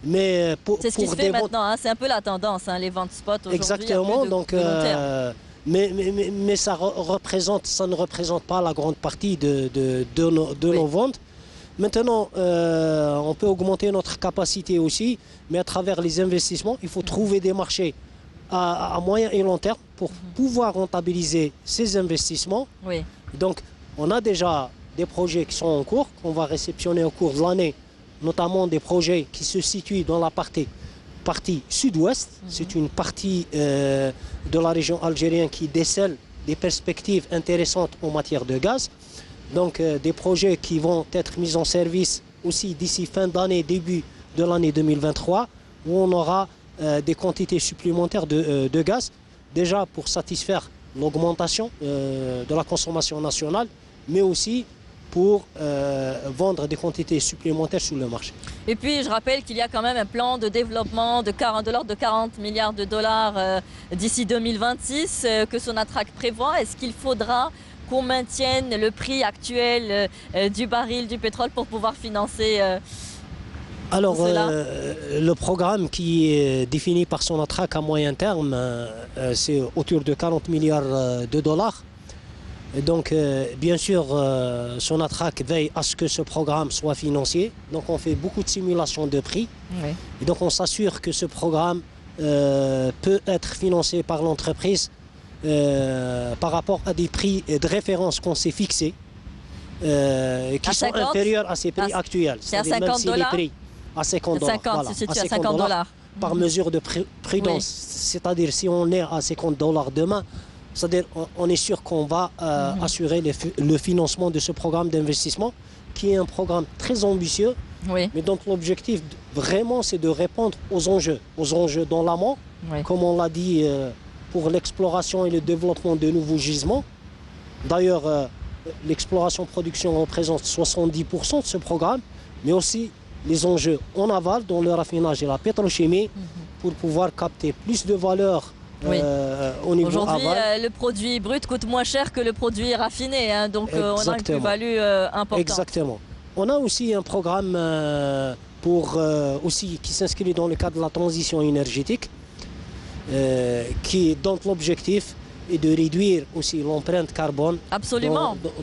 Mais c'est ce qui se fait maintenant, hein, c'est un peu la tendance, hein, les ventes spot aujourd'hui. Exactement, donc, mais ça ne représente pas la grande partie de nos ventes. Maintenant, on peut augmenter notre capacité aussi, mais à travers les investissements, il faut trouver des marchés à moyen et long terme pour pouvoir rentabiliser ces investissements. Donc, on a déjà des projets qui sont en cours, qu'on va réceptionner au cours de l'année, notamment des projets qui se situent dans la partie sud-ouest. C'est une partie de la région algérienne qui décèle des perspectives intéressantes en matière de gaz. Donc des projets qui vont être mis en service aussi d'ici fin d'année, début de l'année 2023, où on aura des quantités supplémentaires de gaz, déjà pour satisfaire l'augmentation de la consommation nationale, mais aussi pour vendre des quantités supplémentaires sur le marché. Et puis, je rappelle qu'il y a quand même un plan de développement de l'ordre de 40 milliards de dollars d'ici 2026 que Sonatrach prévoit. Est-ce qu'il faudra qu'on maintienne le prix actuel du baril du pétrole pour pouvoir financer Alors, le programme qui est défini par Sonatrach à moyen terme, c'est autour de 40 milliards de dollars. Et donc, bien sûr, Sonatrach veille à ce que ce programme soit financier. Donc, on fait beaucoup de simulations de prix. Oui. Et donc, on s'assure que ce programme peut être financé par l'entreprise par rapport à des prix de référence qu'on s'est fixés, qui sont inférieurs à ces prix actuels. C'est à 50 $. Les prix à 50 $. 50, Voilà, se situe à 50 $. Par mesure de prudence. C'est-à-dire, si on est à 50 $ demain, c'est-à-dire on est sûr qu'on va assurer le financement de ce programme d'investissement, qui est un programme très ambitieux. Oui. Mais donc l'objectif, vraiment, c'est de répondre aux enjeux dans l'amont, comme on l'a dit, pour l'exploration et le développement de nouveaux gisements. D'ailleurs, l'exploration-production représente 70% de ce programme, mais aussi les enjeux en aval, dans le raffinage et la pétrochimie, pour pouvoir capter plus de valeur au niveau aval. Aujourd'hui, le produit brut coûte moins cher que le produit raffiné, hein, donc on a une plus-value importante. Exactement. On a aussi un programme qui s'inscrit dans le cadre de la transition énergétique, dont l'objectif est de réduire aussi l'empreinte carbone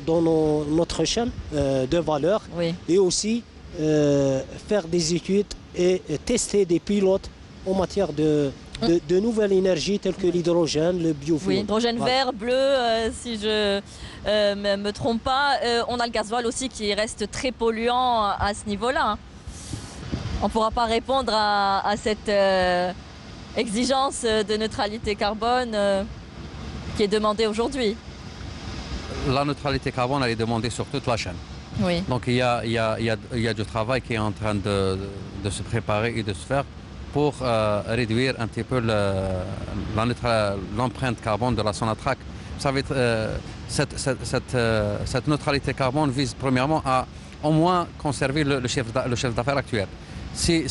dans notre chaîne de valeur, et aussi faire des études et tester des pilotes en matière de nouvelles énergies telles que l'hydrogène, le biofuel. Oui, hydrogène vert, bleu, si je me trompe pas. On a le gasoil aussi qui reste très polluant à ce niveau-là. Hein. On ne pourra pas répondre à cette exigence de neutralité carbone qui est demandée aujourd'hui. La neutralité carbone, elle est demandée sur toute la chaîne. Oui. Donc il y a du travail qui est en train de se préparer et de se faire pour réduire un petit peu l'empreinte carbone de la Sonatrach. Vous savez, cette neutralité carbone vise premièrement à au moins conserver le chiffre d'affaires actuel. Si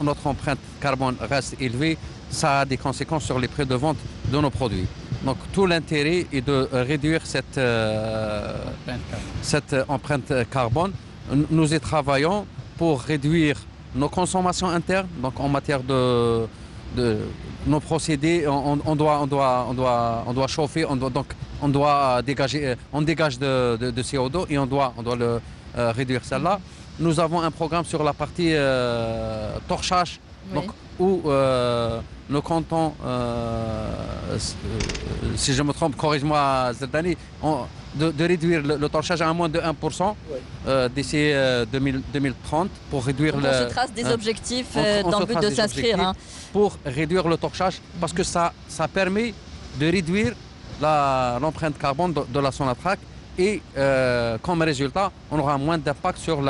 notre empreinte carbone reste élevée, ça a des conséquences sur les prix de vente de nos produits. Donc tout l'intérêt est de réduire cette empreinte carbone. Nous y travaillons pour réduire nos consommations internes. Donc en matière de nos procédés, on doit chauffer, on dégage de CO2 et on doit le réduire celle-là. Nous avons un programme sur la partie torchage, donc, où nous comptons, si je me trompe, corrige-moi Zerdani, de réduire le torchage à moins de 1% d'ici 2030 pour réduire on se trace des objectifs dans le but de s'inscrire. Pour réduire le torchage, parce que ça permet de réduire l'empreinte carbone de la Sonatrach et comme résultat, on aura moins d'impact sur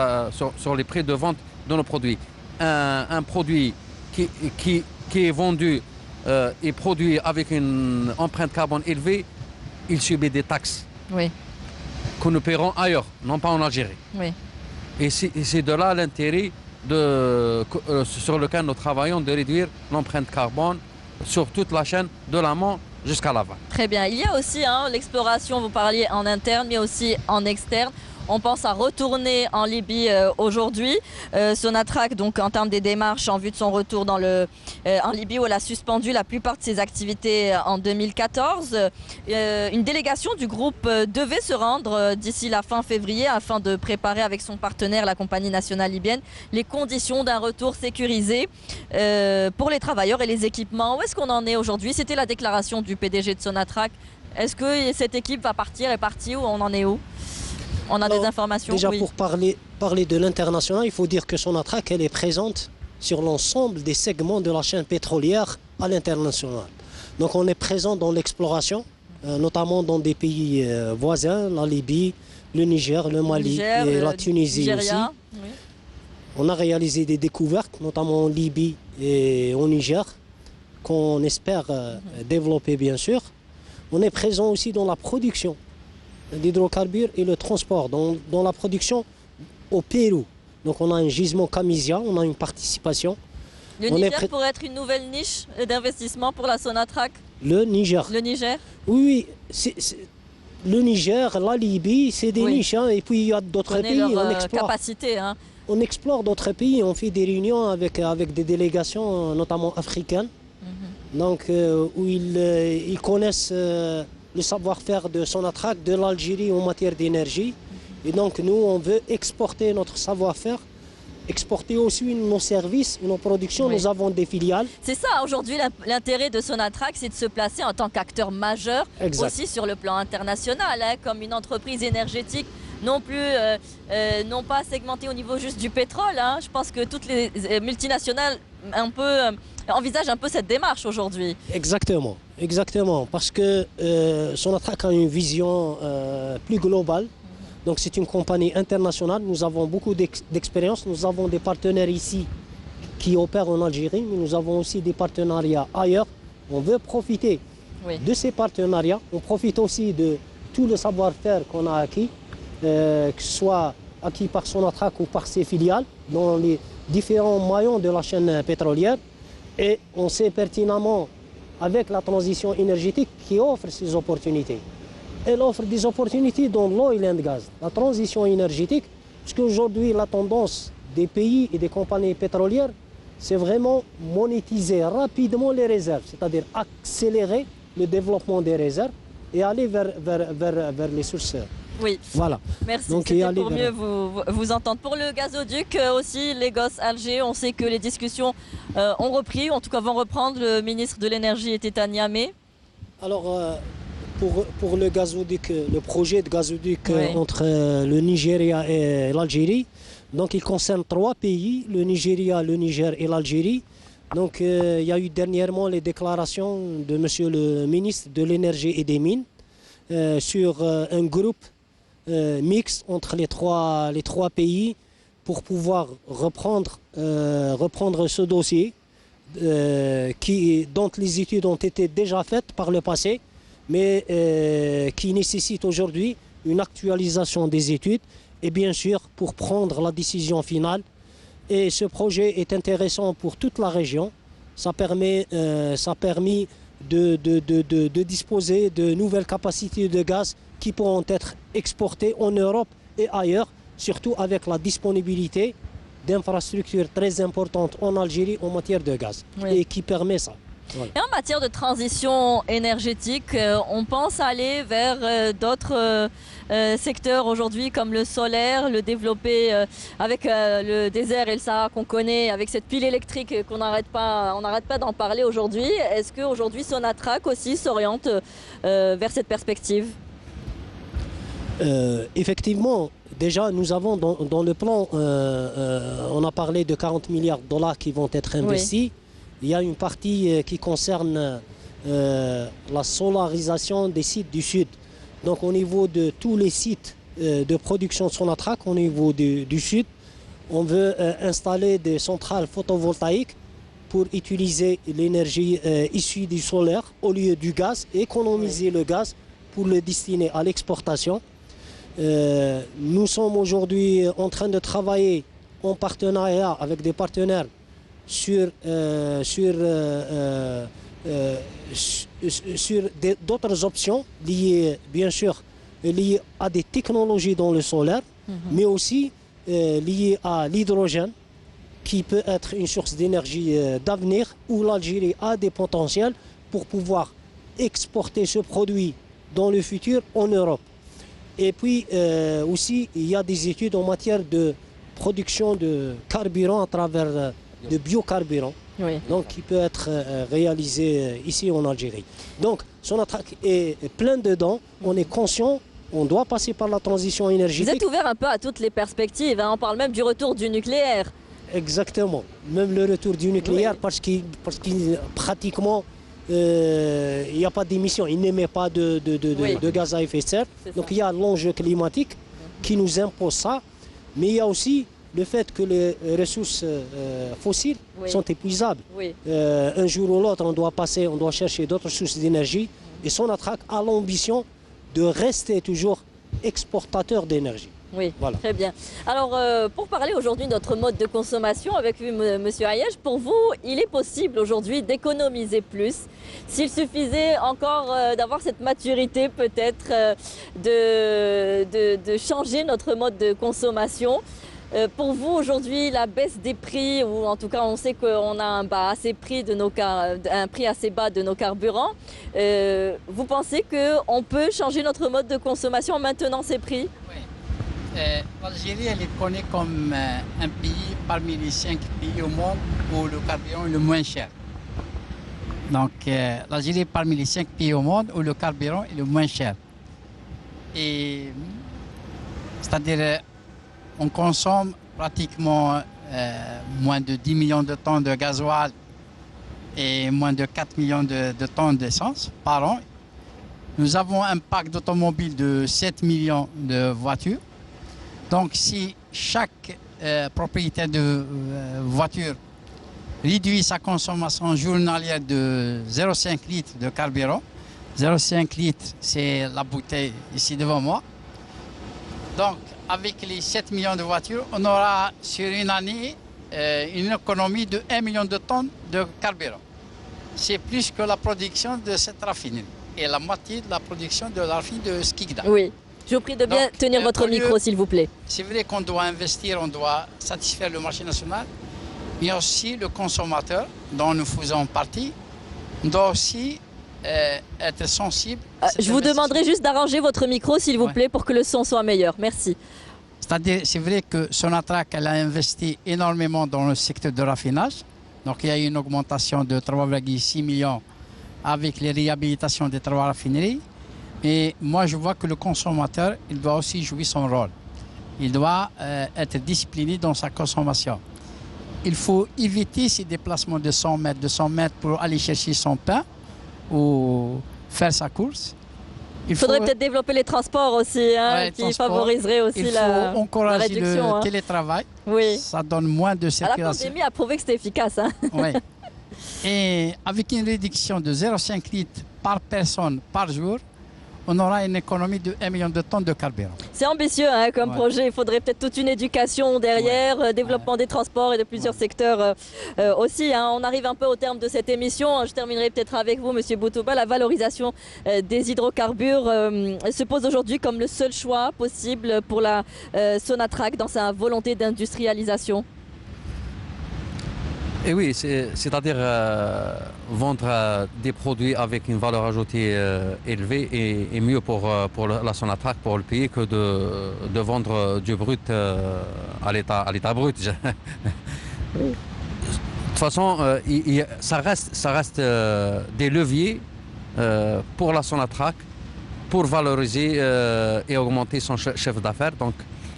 les prix de vente de nos produits. Un produit qui est vendu et produit avec une empreinte carbone élevée, il subit des taxes que nous paierons ailleurs, non pas en Algérie. Et c'est de là l'intérêt sur lequel nous travaillons de réduire l'empreinte carbone sur toute la chaîne de l'amont jusqu'à l'aval. Très bien. Il y a aussi l'exploration, vous parliez en interne, mais aussi en externe. On pense à retourner en Libye aujourd'hui. Sonatrach, donc, entame des démarches en vue de son retour en Libye, où elle a suspendu la plupart de ses activités en 2014. Une délégation du groupe devait se rendre d'ici la fin février afin de préparer avec son partenaire, la compagnie nationale libyenne, les conditions d'un retour sécurisé pour les travailleurs et les équipements. Où est-ce qu'on en est aujourd'hui? C'était la déclaration du PDG de Sonatrach. Est-ce que cette équipe va partir, est partie, ou on en est où? On a des informations. Déjà, pour parler de l'international, il faut dire que Sonatrach, elle est présente sur l'ensemble des segments de la chaîne pétrolière à l'international. Donc on est présent dans l'exploration, notamment dans des pays voisins, la Libye, le Niger, le Mali et la Tunisie aussi. Oui. On a réalisé des découvertes, notamment en Libye et au Niger, qu'on espère développer bien sûr. On est présent aussi dans la production d'hydrocarbures et le transport, dans la production au Pérou. Donc on a un gisement Camisia, on a une participation. Le Niger pourrait être une nouvelle niche d'investissement pour la Sonatrach? Le Niger. Le Niger? Oui, le Niger, la Libye, c'est des niches. Et puis il y a d'autres pays. On explore. Capacité, on explore d'autres pays, on fait des réunions avec des délégations, notamment africaines, donc où ils connaissent le savoir-faire de Sonatrach, de l'Algérie en matière d'énergie. Et donc nous, on veut exporter notre savoir-faire, exporter aussi nos services, nos productions. Oui. Nous avons des filiales. C'est ça, aujourd'hui, l'intérêt de Sonatrach, c'est de se placer en tant qu'acteur majeur Exact. aussi sur le plan international, hein, comme une entreprise énergétique non plus, non pas segmentée au niveau juste du pétrole. Hein. Je pense que toutes les multinationales envisagent un peu cette démarche aujourd'hui. Exactement, exactement. Parce que Sonatrach a une vision plus globale. Donc c'est une compagnie internationale. Nous avons beaucoup d'expérience. Nous avons des partenaires ici qui opèrent en Algérie, mais nous avons aussi des partenariats ailleurs. On veut profiter de ces partenariats. On profite aussi de tout le savoir-faire qu'on a acquis, que ce soit acquis par Sonatrach ou par ses filiales, dans les différents maillons de la chaîne pétrolière. Et on sait pertinemment, avec la transition énergétique, qui offre ces opportunités. Elle offre des opportunités dans l'oil and gas, la transition énergétique, parce qu'aujourd'hui, la tendance des pays et des compagnies pétrolières, c'est vraiment monétiser rapidement les réserves, c'est-à-dire accélérer le développement des réserves et aller vers les sources. Oui, voilà. Merci, donc, c'était pour mieux vous entendre. Pour le gazoduc aussi, Lagos-Alger, on sait que les discussions ont repris, en tout cas vont reprendre. Le ministre de l'énergie était à Niamey. Alors, pour le gazoduc, le projet de gazoduc entre le Nigeria et l'Algérie, donc il concerne 3 pays, le Nigeria, le Niger et l'Algérie. Donc il y a eu dernièrement les déclarations de monsieur le ministre de l'énergie et des mines sur un groupe mixte entre les trois pays pour pouvoir reprendre ce dossier dont les études ont été déjà faites par le passé, mais qui nécessite aujourd'hui une actualisation des études et bien sûr pour prendre la décision finale. Et ce projet est intéressant pour toute la région. Ça a permis de disposer de nouvelles capacités de gaz qui pourront être exportées en Europe et ailleurs, surtout avec la disponibilité d'infrastructures très importantes en Algérie en matière de gaz et qui permet ça. Voilà. Et en matière de transition énergétique, on pense aller vers d'autres secteurs aujourd'hui comme le solaire, le développer avec le désert et le Sahara qu'on connaît, avec cette pile électrique qu'on n'arrête pas d'en parler aujourd'hui. Est-ce qu'aujourd'hui Sonatrach aussi s'oriente vers cette perspective? Effectivement, déjà nous avons dans le plan, on a parlé de 40 milliards de dollars qui vont être investis. Il y a une partie qui concerne la solarisation des sites du Sud. Donc au niveau de tous les sites de production de Sonatrach, au niveau du Sud, on veut installer des centrales photovoltaïques pour utiliser l'énergie issue du solaire au lieu du gaz, économiser le gaz pour le destiner à l'exportation. Nous sommes aujourd'hui en train de travailler en partenariat avec des partenaires sur d'autres options liées, bien sûr, liées à des technologies dans le solaire, mais aussi liées à l'hydrogène, qui peut être une source d'énergie d'avenir, où l'Algérie a des potentiels pour pouvoir exporter ce produit dans le futur en Europe. Et puis aussi, il y a des études en matière de production de carburant à travers de biocarburant, donc qui peut être réalisé ici en Algérie. Donc Sonatrach est plein dedans, on est conscient, on doit passer par la transition énergétique. Vous êtes ouvert un peu à toutes les perspectives, hein. On parle même du retour du nucléaire. Exactement, même le retour du nucléaire, parce qu'il pratiquement il n'y a pas d'émission, il n'émet pas de gaz à effet de serre. Donc il y a l'enjeu climatique qui nous impose ça, mais il y a aussi le fait que les ressources fossiles sont épuisables. Un jour ou l'autre, on doit chercher d'autres sources d'énergie. Et Sonatrach a l'ambition de rester toujours exportateur d'énergie. Oui, voilà. Très bien. Alors, pour parler aujourd'hui de notre mode de consommation avec vous, M. Ayège, pour vous, il est possible aujourd'hui d'économiser plus. S'il suffisait encore d'avoir cette maturité peut-être de changer notre mode de consommation, Pour vous, aujourd'hui, la baisse des prix, ou en tout cas, on sait qu'on a un prix assez bas de nos carburants. Vous pensez qu'on peut changer notre mode de consommation en maintenant ces prix? Oui. L'Algérie, elle est connue comme un pays parmi les 5 pays au monde où le carburant est le moins cher. Donc, l'Algérie est parmi les 5 pays au monde où le carburant est le moins cher. Et c'est-à-dire, on consomme pratiquement moins de 10 millions de tonnes de gasoil et moins de 4 millions de tonnes d'essence par an. Nous avons un parc d'automobiles de 7 millions de voitures. Donc, si chaque propriétaire de voiture réduit sa consommation journalière de 0,5 litres de carburant, 0,5 litres, c'est la bouteille ici devant moi. Donc, avec les 7 millions de voitures, on aura sur une année une économie de 1 million de tonnes de carburant. C'est plus que la production de cette raffinerie et la moitié de la production de la raffinerie de Skikda. Oui, je vous prie de bien tenir votre micro, s'il vous plaît. C'est vrai qu'on doit investir, on doit satisfaire le marché national, mais aussi le consommateur, dont nous faisons partie, doit aussi être sensible. Je vous demanderai juste d'arranger votre micro, s'il vous plaît, pour que le son soit meilleur. Merci. C'est-à-dire, c'est vrai que Sonatrach, elle a investi énormément dans le secteur de raffinage. Donc, il y a eu une augmentation de 3,6 millions avec les réhabilitations des 3 raffineries. Et moi, je vois que le consommateur, il doit aussi jouer son rôle. Il doit être discipliné dans sa consommation. Il faut éviter ces déplacements de 100 mètres, 200 mètres pour aller chercher son pain ou faire sa course. Il faudrait peut-être développer les transports aussi, hein, qui favoriseraient aussi la réduction. Il faut encourager le télétravail. Oui. Ça donne moins de circulation. La pandémie a prouvé que c'était efficace. Hein. Oui. Et avec une réduction de 0,5 litres par personne par jour, on aura une économie de 1 million de tonnes de carburant. C'est ambitieux hein, comme projet. Il faudrait peut-être toute une éducation derrière, développement des transports et de plusieurs secteurs aussi. Hein. On arrive un peu au terme de cette émission. Je terminerai peut-être avec vous, Monsieur Boutouba. La valorisation des hydrocarbures se pose aujourd'hui comme le seul choix possible pour la Sonatrach dans sa volonté d'industrialisation. Et oui, c'est-à-dire vendre des produits avec une valeur ajoutée élevée et mieux pour la Sonatrach, pour le pays, que de vendre du brut à l'état brut. De toute façon, ça reste des leviers pour la Sonatrach pour valoriser et augmenter son chef d'affaires. Donc,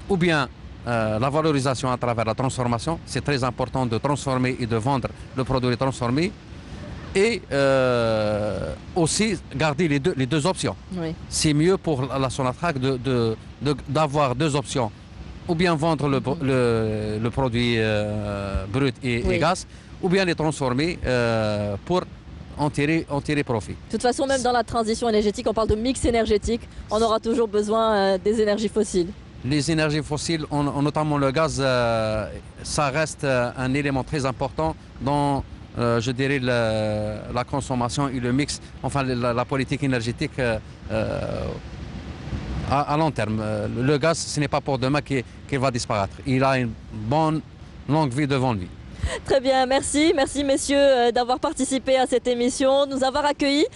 ou bien la valorisation à travers la transformation, c'est très important de transformer et de vendre le produit transformé et aussi garder les deux options. Oui. C'est mieux pour la Sonatrach d'avoir 2 options, ou bien vendre le produit brut et gaz, ou bien les transformer pour en tirer profit. De toute façon, même dans la transition énergétique, on parle de mix énergétique, on aura toujours besoin des énergies fossiles. Les énergies fossiles, notamment le gaz, ça reste un élément très important dans, je dirais, la consommation et le mix, enfin la politique énergétique à long terme. Le gaz, ce n'est pas pour demain qu'il va disparaître. Il a une bonne longue vie devant lui. Très bien, merci. Merci messieurs d'avoir participé à cette émission, de nous avoir accueillis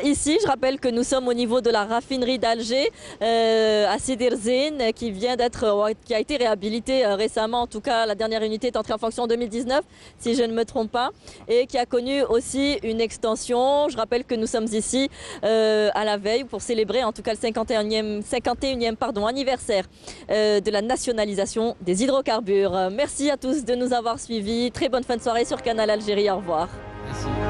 ici. Je rappelle que nous sommes au niveau de la raffinerie d'Alger à Sidi Rezine qui a été réhabilitée récemment. En tout cas, la dernière unité est entrée en fonction en 2019, si je ne me trompe pas, et qui a connu aussi une extension. Je rappelle que nous sommes ici à la veille pour célébrer en tout cas le 51e anniversaire de la nationalisation des hydrocarbures. Merci à tous de nous avoir suivis. Très bonne fin de soirée sur Canal Algérie. Au revoir. Merci.